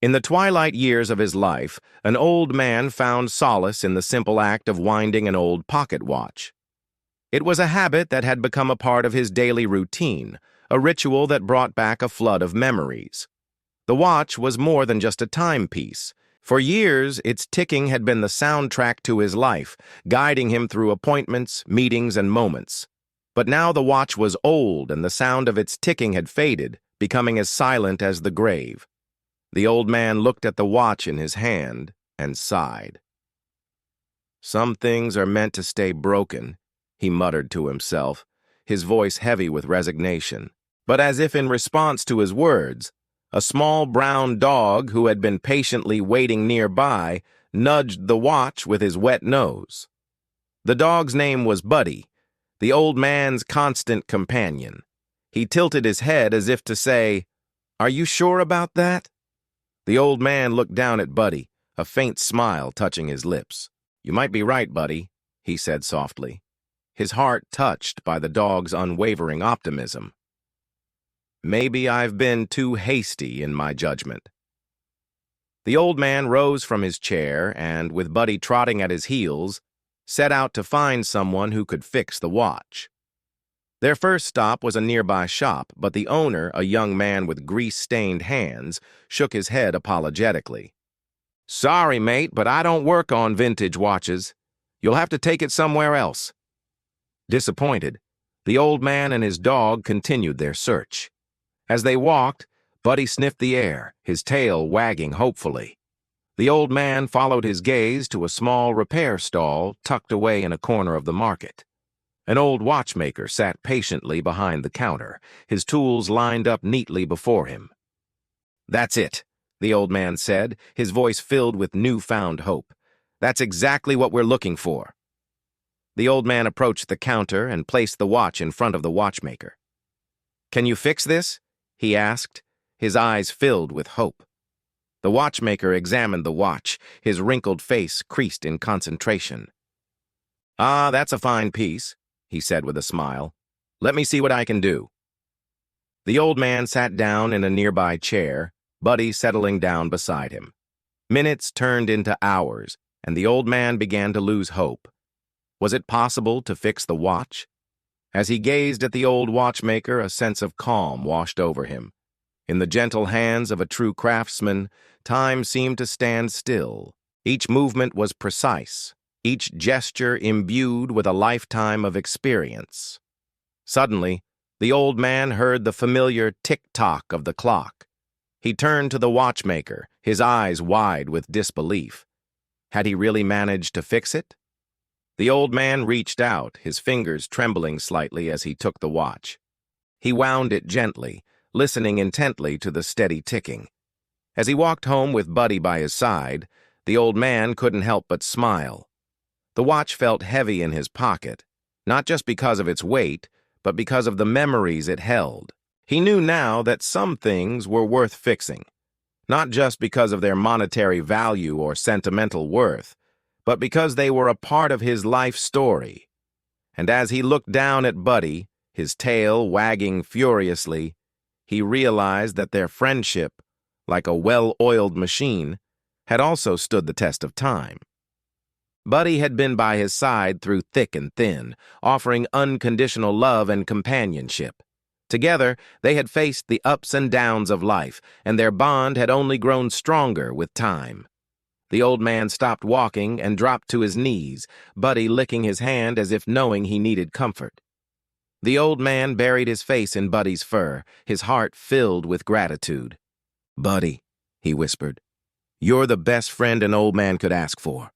In the twilight years of his life, an old man found solace in the simple act of winding an old pocket watch. It was a habit that had become a part of his daily routine, a ritual that brought back a flood of memories. The watch was more than just a timepiece. For years, its ticking had been the soundtrack to his life, guiding him through appointments, meetings, and moments. But now the watch was old, and the sound of its ticking had faded, becoming as silent as the grave. The old man looked at the watch in his hand and sighed. "Some things are meant to stay broken," he muttered to himself, his voice heavy with resignation. But as if in response to his words, a small brown dog who had been patiently waiting nearby nudged the watch with his wet nose. The dog's name was Buddy, the old man's constant companion. He tilted his head as if to say, "Are you sure about that?" The old man looked down at Buddy, a faint smile touching his lips. "You might be right, Buddy," he said softly, his heart touched by the dog's unwavering optimism. "Maybe I've been too hasty in my judgment." The old man rose from his chair and, with Buddy trotting at his heels, set out to find someone who could fix the watch. Their first stop was a nearby shop, but the owner, a young man with grease-stained hands, shook his head apologetically. "Sorry, mate, but I don't work on vintage watches. You'll have to take it somewhere else." Disappointed, the old man and his dog continued their search. As they walked, Buddy sniffed the air, his tail wagging hopefully. The old man followed his gaze to a small repair stall tucked away in a corner of the market. An old watchmaker sat patiently behind the counter, his tools lined up neatly before him. "That's it," the old man said, his voice filled with newfound hope. "That's exactly what we're looking for." The old man approached the counter and placed the watch in front of the watchmaker. "Can you fix this?" he asked, his eyes filled with hope. The watchmaker examined the watch, his wrinkled face creased in concentration. "Ah, that's a fine piece," he said with a smile. "Let me see what I can do." The old man sat down in a nearby chair, Buddy settling down beside him. Minutes turned into hours, and the old man began to lose hope. Was it possible to fix the watch? As he gazed at the old watchmaker, a sense of calm washed over him. In the gentle hands of a true craftsman, time seemed to stand still. Each movement was precise, each gesture imbued with a lifetime of experience. Suddenly, the old man heard the familiar tick-tock of the clock. He turned to the watchmaker, his eyes wide with disbelief. Had he really managed to fix it? The old man reached out, his fingers trembling slightly as he took the watch. He wound it gently, listening intently to the steady ticking. As he walked home with Buddy by his side, the old man couldn't help but smile. The watch felt heavy in his pocket, not just because of its weight, but because of the memories it held. He knew now that some things were worth fixing, not just because of their monetary value or sentimental worth, but because they were a part of his life story. And as he looked down at Buddy, his tail wagging furiously, he realized that their friendship, like a well-oiled machine, had also stood the test of time. Buddy had been by his side through thick and thin, offering unconditional love and companionship. Together, they had faced the ups and downs of life, and their bond had only grown stronger with time. The old man stopped walking and dropped to his knees, Buddy licking his hand as if knowing he needed comfort. The old man buried his face in Buddy's fur, his heart filled with gratitude. "Buddy," he whispered, "you're the best friend an old man could ask for."